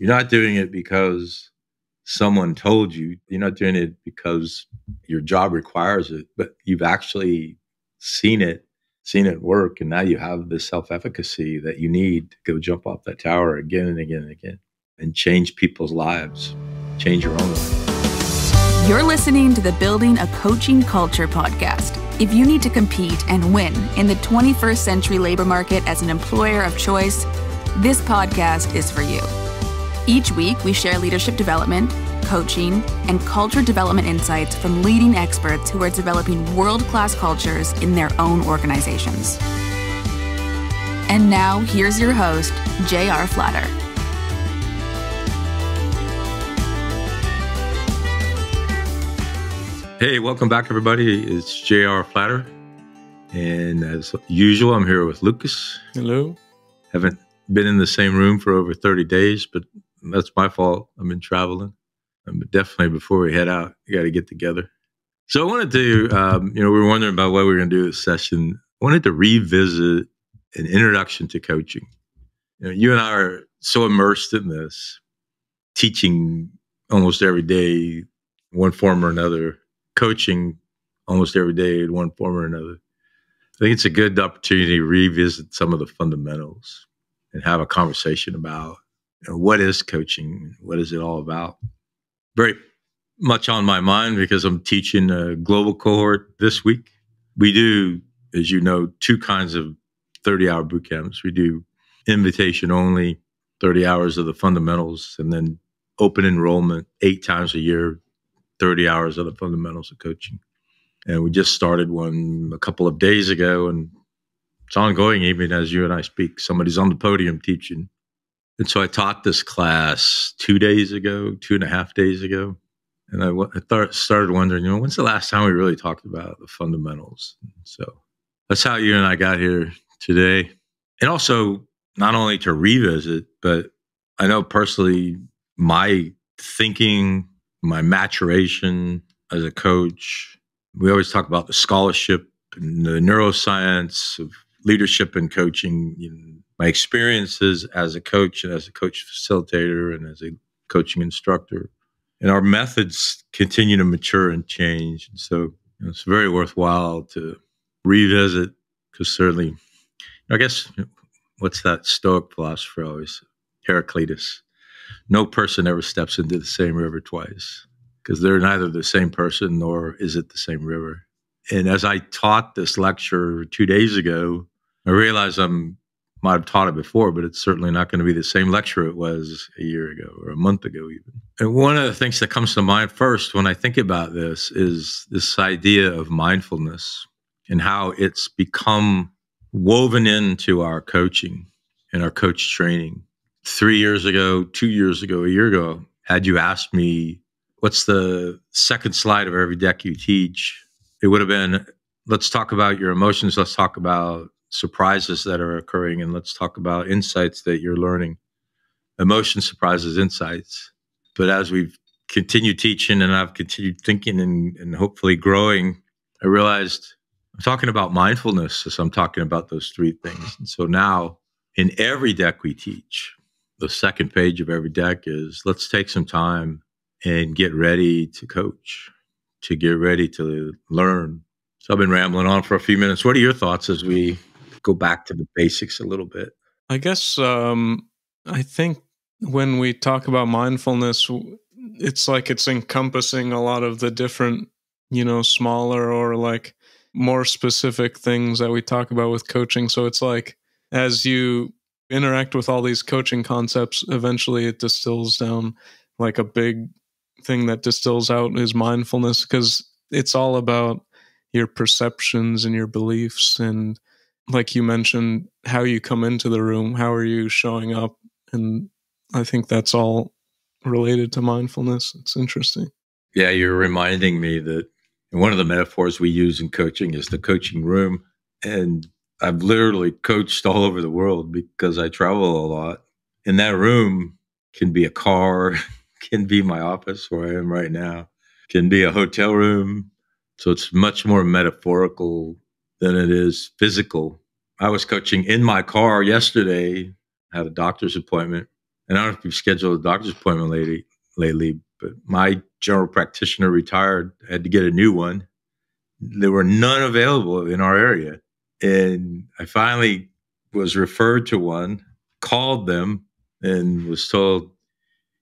You're not doing it because someone told you. You're not doing it because your job requires it, but you've actually seen it work. And now you have the self-efficacy that you need to go jump off that tower again and again and again and change people's lives, change your own life. You're listening to the Building a Coaching Culture podcast. If you need to compete and win in the 21st century labor market as an employer of choice, this podcast is for you. Each week, we share leadership development, coaching, and culture development insights from leading experts who are developing world-class cultures in their own organizations. And now, here's your host, J.R. Flatter. Hey, welcome back, everybody. It's J.R. Flatter. And as usual, I'm here with Lucas. Hello. Haven't been in the same room for over 30 days, but that's my fault. I've been traveling. But definitely before we head out, we got to get together. So I wanted to, we were wondering about what we were going to do this session. I wanted to revisit an introduction to coaching. You and I are so immersed in this, teaching almost every day, one form or another, coaching almost every day in one form or another. I think it's a good opportunity to revisit some of the fundamentals and have a conversation about what is coaching, what is it all about. Very much on my mind because I'm teaching a global cohort this week. We do, as you know, two kinds of 30-hour boot camps. We do invitation only, 30 hours of the fundamentals, and then open enrollment 8 times a year, 30 hours of the fundamentals of coaching. And we just started one a couple of days ago, and it's ongoing even as you and I speak. Somebody's on the podium teaching. And so I taught this class 2 days ago, 2.5 days ago. And I started wondering, when's the last time we really talked about the fundamentals? So that's how you and I got here today. And also, not only to revisit, but I know personally my thinking, my maturation as a coach, we always talk about the scholarship and the neuroscience of leadership and coaching. My experiences as a coach and as a coach facilitator and as a coaching instructor. And our methods continue to mature and change. And so it's very worthwhile to revisit because certainly, I guess, what's that Stoic philosopher always? Heraclitus. No person ever steps into the same river twice because they're neither the same person nor is it the same river. And as I taught this lecture 2 days ago, I realized might have taught it before, but it's certainly not going to be the same lecture it was a year ago or a month ago even. And one of the things that comes to mind first when I think about this is this idea of mindfulness and how it's become woven into our coaching and our coach training. 3 years ago, 2 years ago, a year ago, had you asked me, what's the second slide of every deck you teach? It would have been, let's talk about your emotions. Let's talk about surprises that are occurring, and let's talk about insights that you're learning. Emotion, surprises, insights. But as we've continued teaching and I've continued thinking and hopefully growing, I realized I'm talking about mindfulness as I'm talking about those 3 things. And so now in every deck we teach, the second page of every deck is let's take some time and get ready to coach, to get ready to learn. So I've been rambling on for a few minutes. What are your thoughts as we go back to the basics a little bit? I guess I think when we talk about mindfulness, it's like it's encompassing a lot of the different, smaller or like more specific things that we talk about with coaching. So it's like as you interact with all these coaching concepts, eventually it distills down like a big thing that distills out is mindfulness because it's all about your perceptions and your beliefs and like you mentioned, how you come into the room, how are you showing up? And I think that's all related to mindfulness. It's interesting. Yeah, you're reminding me that one of the metaphors we use in coaching is the coaching room. And I've literally coached all over the world because I travel a lot. And that room can be a car, can be my office where I am right now, can be a hotel room. So it's much more metaphorical than it is physical. I was coaching in my car yesterday, had a doctor's appointment, And I don't know if you've scheduled a doctor's appointment lately, but my general practitioner retired. I had to get a new one. There were none available in our area. And I finally was referred to one, called them, and was told,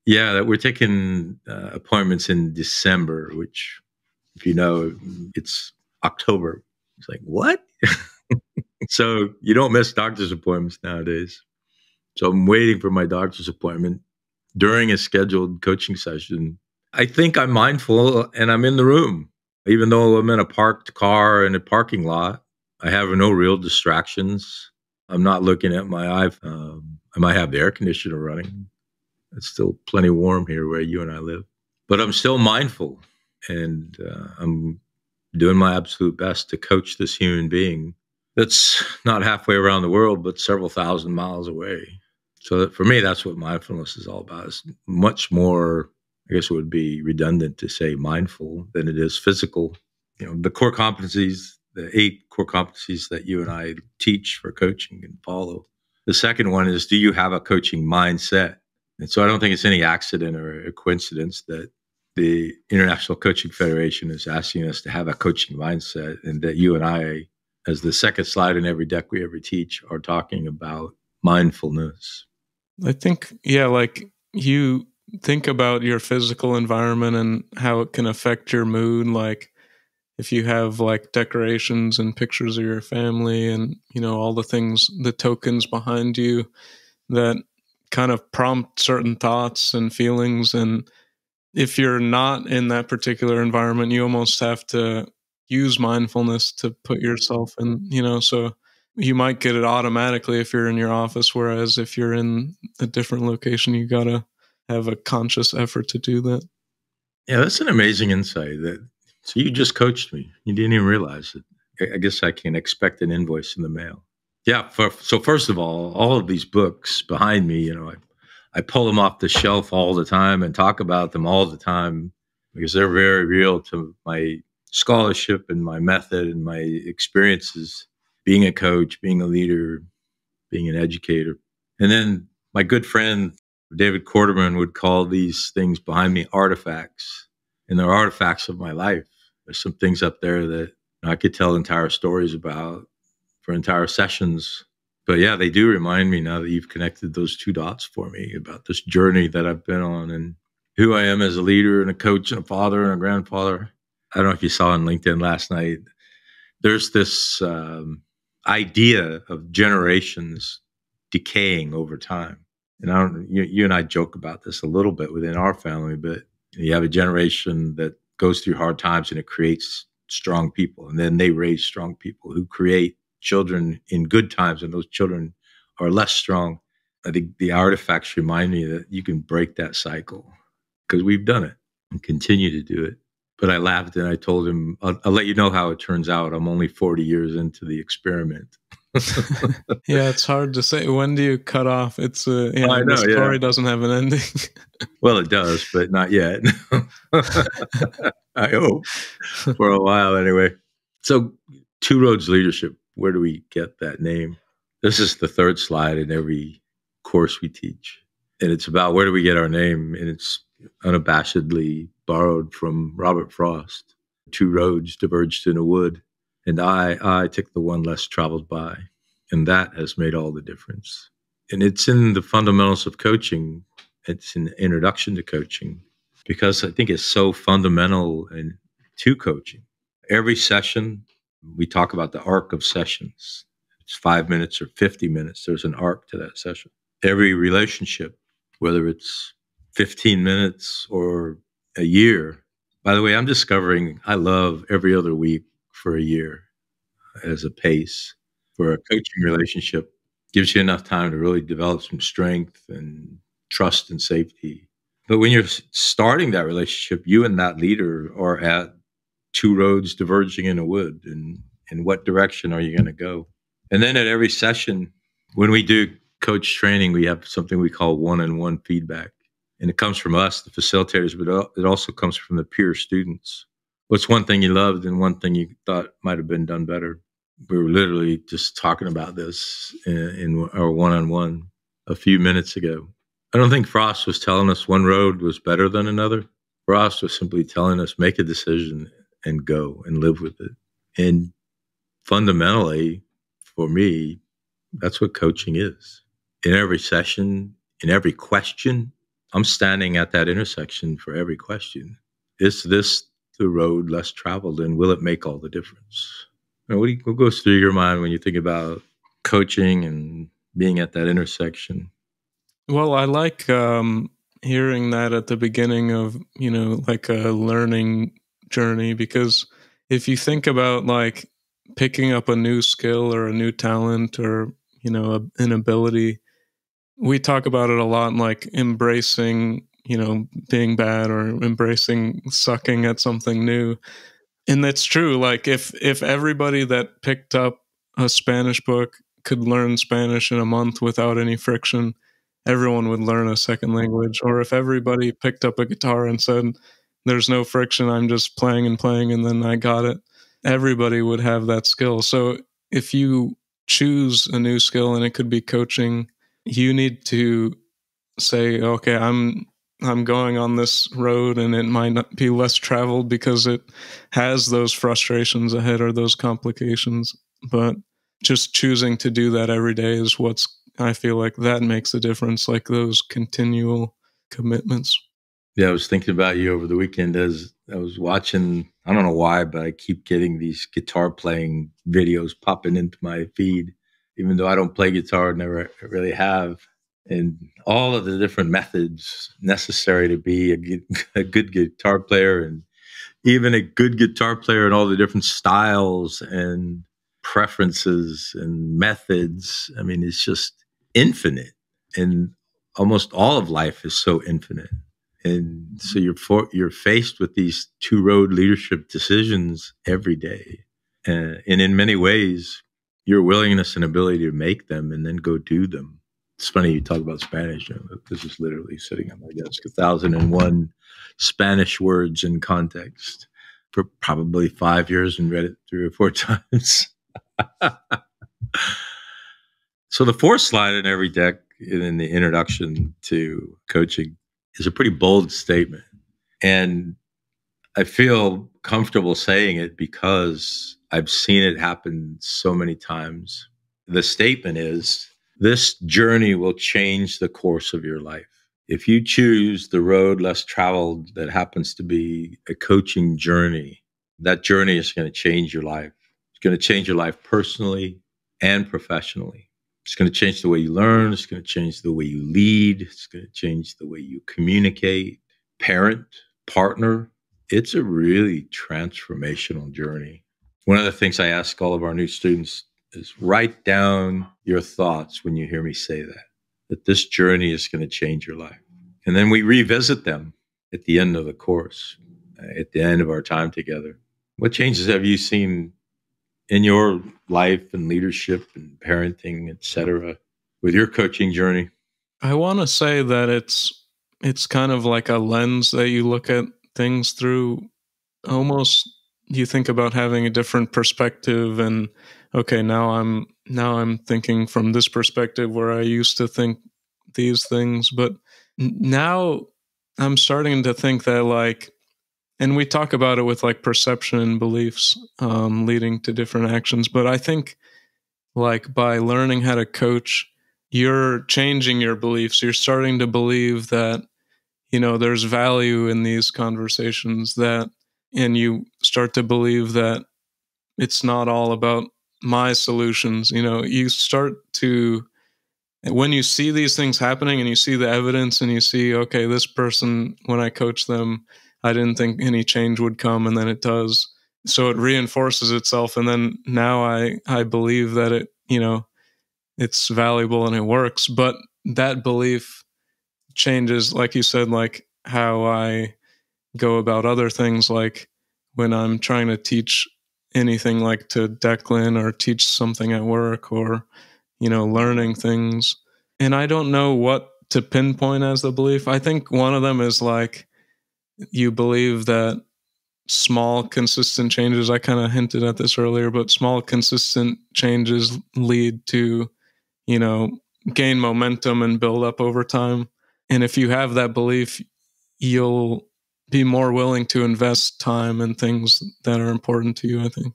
yeah, that we're taking appointments in December, which, if you know, it's October. It's like, what? So you don't miss doctor's appointments nowadays. So I'm waiting for my doctor's appointment during a scheduled coaching session. I think I'm mindful and I'm in the room. Even though I'm in a parked car in a parking lot, I have no real distractions. I'm not looking at my iPhone. I might have the air conditioner running. It's still plenty warm here where you and I live. But I'm still mindful, and I'm doing my absolute best to coach this human being that's not halfway around the world, but several thousand miles away. So that, for me, that's what mindfulness is all about. It's much more, I guess it would be redundant to say mindful than it is physical. You know, the core competencies, the 8 core competencies that you and I teach for coaching and follow. The second one is, do you have a coaching mindset? And so I don't think it's any accident or a coincidence that the International Coaching Federation is asking us to have a coaching mindset, and that you and I, as the second slide in every deck we ever teach, are talking about mindfulness. I think, yeah, like you think about your physical environment and how it can affect your mood. Like if you have like decorations and pictures of your family and, you know, all the things, the tokens behind you that kind of prompt certain thoughts and feelings. And if you're not in that particular environment, you almost have to use mindfulness to put yourself in, you know, so you might get it automatically if you're in your office, whereas if you're in a different location, you got to have a conscious effort to do that. Yeah, that's an amazing insight. So you just coached me. You didn't even realize it. I guess I can expect an invoice in the mail. Yeah. So first of all of these books behind me, you know, I pull them off the shelf all the time and talk about them all the time because they're very real to my scholarship and my method and my experiences being a coach, being a leader, being an educator. And then my good friend, David Quarterman, would call these things behind me artifacts. And they're artifacts of my life. There's some things up there that I could tell entire stories about for entire sessions. But yeah, they do remind me, now that you've connected those 2 dots for me, about this journey that I've been on and who I am as a leader and a coach and a father and a grandfather. I don't know if you saw on LinkedIn last night, there's this idea of generations decaying over time. And you and I joke about this a little bit within our family, but you have a generation that goes through hard times and it creates strong people. And then they raise strong people who create children in good times, and those children are less strong. I think the artifacts remind me that you can break that cycle because we've done it and continue to do it. But I laughed and I told him, I'll let you know how it turns out. I'm only 40 years into the experiment. Yeah, it's hard to say. When do you cut off? It's yeah, I know, the story doesn't have an ending. Well, it does, but not yet. I hope for a while anyway. So 2 Roads Leadership, where do we get that name? This is the 3rd slide in every course we teach. And it's about where do we get our name? And it's unabashedly borrowed from Robert Frost. 2 roads diverged in a wood, and I took the one less traveled by. And that has made all the difference. And it's in the fundamentals of coaching. It's an introduction to coaching because I think it's so fundamental to coaching. Every session, we talk about the arc of sessions. It's 5 minutes or 50 minutes. There's an arc to that session. Every relationship, whether it's 15 minutes or a year. By the way, I'm discovering I love every other week for a year as a pace for a coaching relationship. Gives you enough time to really develop some strength and trust and safety. But when you're starting that relationship, you and that leader are at 2 roads diverging in a wood. And in what direction are you going to go? And then at every session, when we do coach training, we have something we call one-on-one feedback. And it comes from us, the facilitators, but it also comes from the peer students. What's one thing you loved and one thing you thought might have been done better? We were literally just talking about this in our one-on-one a few minutes ago. I don't think Frost was telling us one road was better than another. Frost was simply telling us make a decision and go and live with it. And fundamentally, for me, that's what coaching is. In every session, in every question, I'm standing at that intersection for every question. Is this the road less traveled, and will it make all the difference? What goes through your mind when you think about coaching and being at that intersection? Well, I like hearing that at the beginning of, like a learning journey, because if you think about like picking up a new skill or a new talent or, an ability, we talk about it a lot, like embracing, being bad or embracing sucking at something new. And that's true. Like if everybody that picked up a Spanish book could learn Spanish in a month without any friction, everyone would learn a second language. Or if everybody picked up a guitar and said, "There's no friction, I'm just playing and then I got it," everybody would have that skill. So if you choose a new skill, and it could be coaching, you need to say, okay, I'm going on this road, and it might not be less traveled because it has those frustrations ahead or those complications. But just choosing to do that every day is what's, I feel like that makes a difference, like those continual commitments. Yeah, I was thinking about you over the weekend as I was watching. I don't know why, but I keep getting these guitar playing videos popping into my feed, even though I don't play guitar, never really have. And all of the different methods necessary to be a good guitar player, and even a good guitar player, and all the different styles and preferences and methods. I mean, it's just infinite. And almost all of life is so infinite. And so you're faced with these two road leadership decisions every day. And in many ways, your willingness and ability to make them and then go do them. It's funny you talk about Spanish. This is literally sitting on my desk, 1,001 Spanish words in context for probably 5 years, and read it 3 or 4 times. So the fourth slide in every deck in the introduction to coaching is a pretty bold statement. And I feel comfortable saying it because I've seen it happen so many times. The statement is, this journey will change the course of your life. If you choose the road less traveled that happens to be a coaching journey, that journey is going to change your life. It's going to change your life personally and professionally. It's going to change the way you learn. It's going to change the way you lead. It's going to change the way you communicate, parent, partner. It's a really transformational journey. One of the things I ask all of our new students is write down your thoughts when you hear me say that this journey is going to change your life. And then we revisit them at the end of the course, at the end of our time together. What changes have you seen in your life and leadership and parenting, et cetera, with your coaching journey? I want to say that it's kind of like a lens that you look at things through. Almost, you think about having a different perspective, and okay, now I'm thinking from this perspective where I used to think these things, but now I'm starting to think that, like, and we talk about it with like perception and beliefs leading to different actions, but I think like by learning how to coach, you're changing your beliefs. You're starting to believe that, there's value in these conversations, and you start to believe that it's not all about my solutions. You start to, when you see these things happening and you see the evidence and you see, okay, this person, when I coach them, I didn't think any change would come, and then it does. So it reinforces itself. And then now I believe that it's valuable and it works. But that belief changes, like you said, like how I go about other things, like when I'm trying to teach anything, like to Declan, or teach something at work, or, learning things. And I don't know what to pinpoint as the belief. I think one of them is like, you believe that small, consistent changes, I kind of hinted at this earlier, but small, consistent changes lead to, gain momentum and build up over time. And if you have that belief, you'll be more willing to invest time in things that are important to you, I think.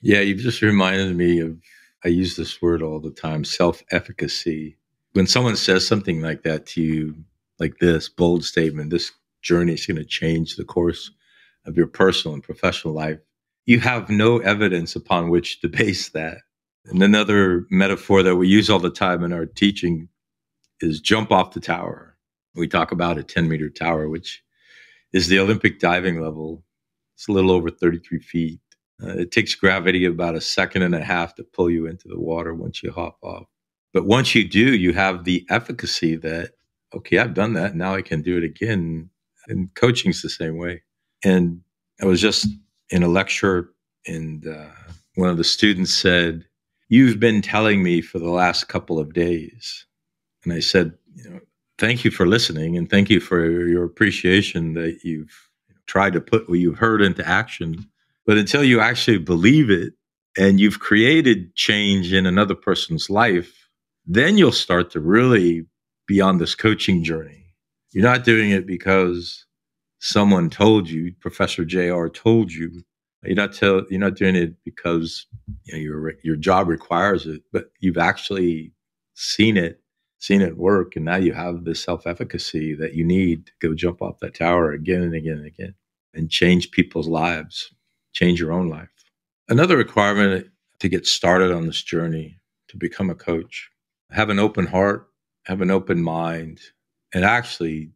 Yeah, you've just reminded me of, I use this word all the time, self-efficacy. When someone says something like that to you, like this bold statement, this journey is going to change the course of your personal and professional life, you have no evidence upon which to base that. And another metaphor that we use all the time in our teaching is jump off the tower. We talk about a 10-meter tower, which is the Olympic diving level. It's a little over 33 feet. It takes gravity about a second and a half to pull you into the water once you hop off. But once you do, you have the efficacy that, okay, I've done that. Now I can do it again. And coaching's the same way. And I was just in a lecture, and one of the students said, "You've been telling me for the last couple of days." And I said, thank you for listening, and thank you for your appreciation that you've tried to put what you've heard into action. But until you actually believe it and you've created change in another person's life, then you'll start to really be on this coaching journey. You're not doing it because someone told you, Professor JR told you. You're not doing it because your job requires it, but you've actually seen it work, and now you have the self-efficacy that you need to go jump off that tower again and again and again and change people's lives, change your own life. Another requirement to get started on this journey to become a coach, have an open heart, have an open mind, and actually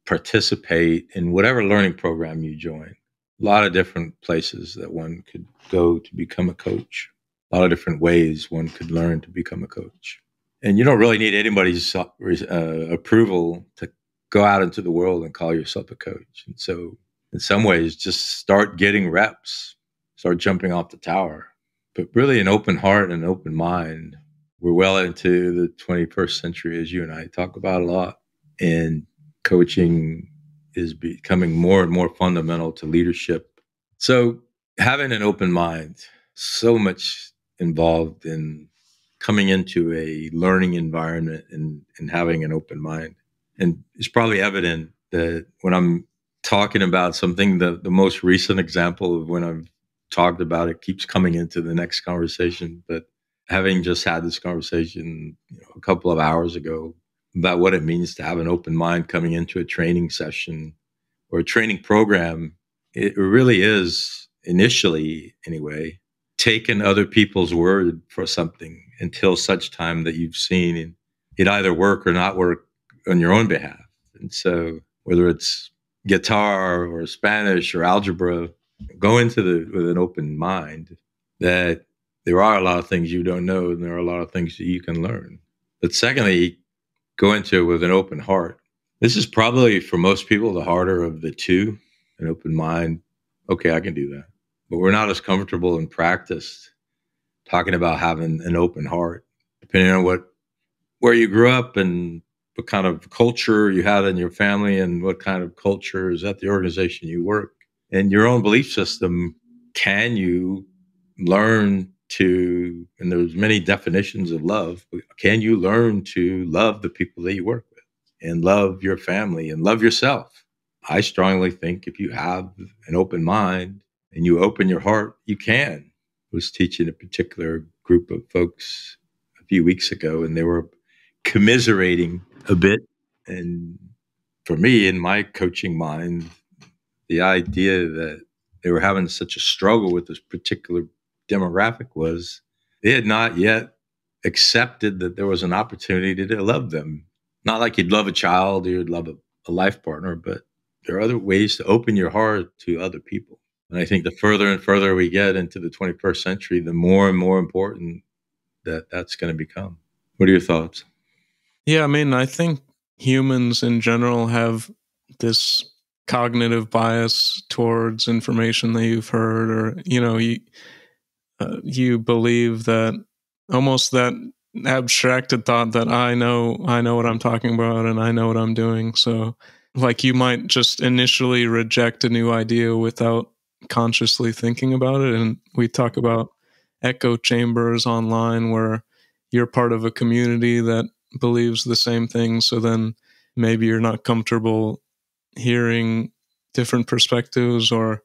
participate in whatever learning program you join. A lot of different places that one could go to become a coach, a lot of different ways one could learn to become a coach. And you don't really need anybody's approval to go out into the world and call yourself a coach. And so in some ways, just start getting reps, start jumping off the tower. But really an open heart and an open mind. We're well into the 21st century, as you and I talk about a lot. And coaching is becoming more and more fundamental to leadership. So having an open mind, so much involved in coming into a learning environment and having an open mind. And it's probably evident that when I'm talking about something, the most recent example of when I've talked about it keeps coming into the next conversation. But having just had this conversation a couple of hours ago about what it means to have an open mind coming into a training session or a training program, it really is, initially anyway, taking other people's word for something until such time that you've seen it either work or not work on your own behalf. And so whether it's guitar or Spanish or algebra, go into with an open mind that there are a lot of things you don't know and there are a lot of things that you can learn. But secondly, go into it with an open heart. This is probably for most people the harder of the two, an open mind. Okay, I can do that. But we're not as comfortable in practice talking about having an open heart, depending on where you grew up and what kind of culture you had in your family and what kind of culture is at the organization you work. And your own belief system, can you learn to, and there's many definitions of love, but can you learn to love the people that you work with and love your family and love yourself? I strongly think if you have an open mind and you open your heart, you can. I was teaching a particular group of folks a few weeks ago, and they were commiserating a bit. And for me, in my coaching mind, the idea that they were having such a struggle with this particular demographic was they had not yet accepted that there was an opportunity to love them. Not like you'd love a child or you'd love a life partner, but there are other ways to open your heart to other people. And I think the further and further we get into the 21st century, the more and more important that's going to become. What are your thoughts? Yeah, I mean, I think humans in general have this cognitive bias towards information that you've heard, or, you believe that, almost that abstracted thought that I know what I'm talking about and I know what I'm doing. So like you might just initially reject a new idea without consciously thinking about it. And we talk about echo chambers online where you're part of a community that believes the same thing. So then maybe you're not comfortable hearing different perspectives. Or,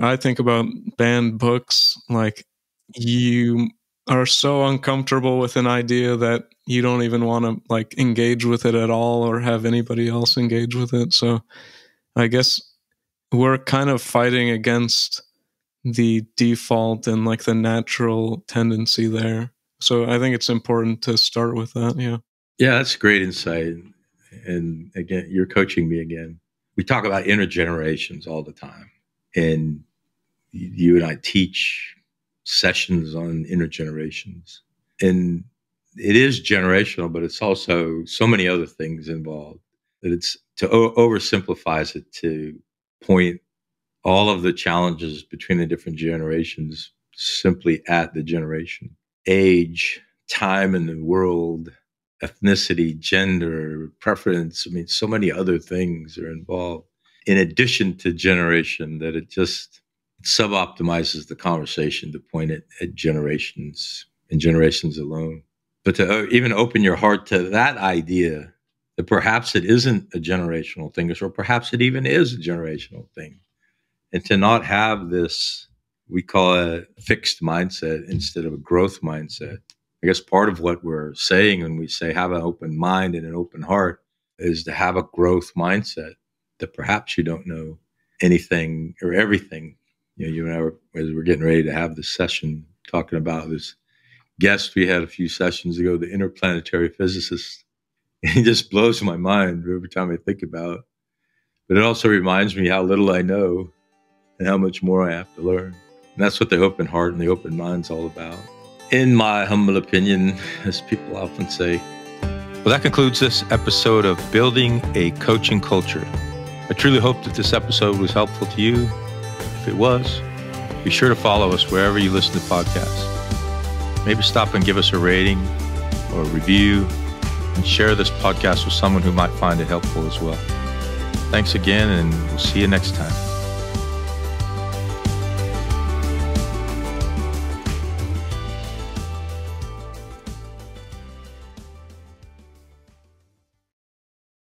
I think about banned books. Like, you are so uncomfortable with an idea that you don't even want to like engage with it at all or have anybody else engage with it. So I guess we're kind of fighting against the default and like the natural tendency there. So I think it's important to start with that. Yeah. Yeah, that's great insight. And again, you're coaching me again. We talk about intergenerations all the time. And you and I teach sessions on intergenerations. And it is generational, but it's also so many other things involved that it's to oversimplifies it to point all of the challenges between the different generations simply at the generation. Age, time in the world, ethnicity, gender, preference. I mean, so many other things are involved in addition to generation that it just sub-optimizes the conversation to point it at generations and generations alone. But to even open your heart to that idea that perhaps it isn't a generational thing, or perhaps it even is a generational thing. And to not have this, we call it a fixed mindset instead of a growth mindset. I guess part of what we're saying when we say have an open mind and an open heart is to have a growth mindset that perhaps you don't know anything or everything. You and I were, as we're getting ready to have this session, talking about this guest we had a few sessions ago, the interplanetary physicist. And he just blows my mind every time I think about it. But it also reminds me how little I know and how much more I have to learn. And that's what the open heart and the open mind's all about, in my humble opinion, as people often say. Well, that concludes this episode of Building a Coaching Culture. I truly hope that this episode was helpful to you. If it was, be sure to follow us wherever you listen to podcasts. Maybe stop and give us a rating or a review, and share this podcast with someone who might find it helpful as well. Thanks again, and we'll see you next time.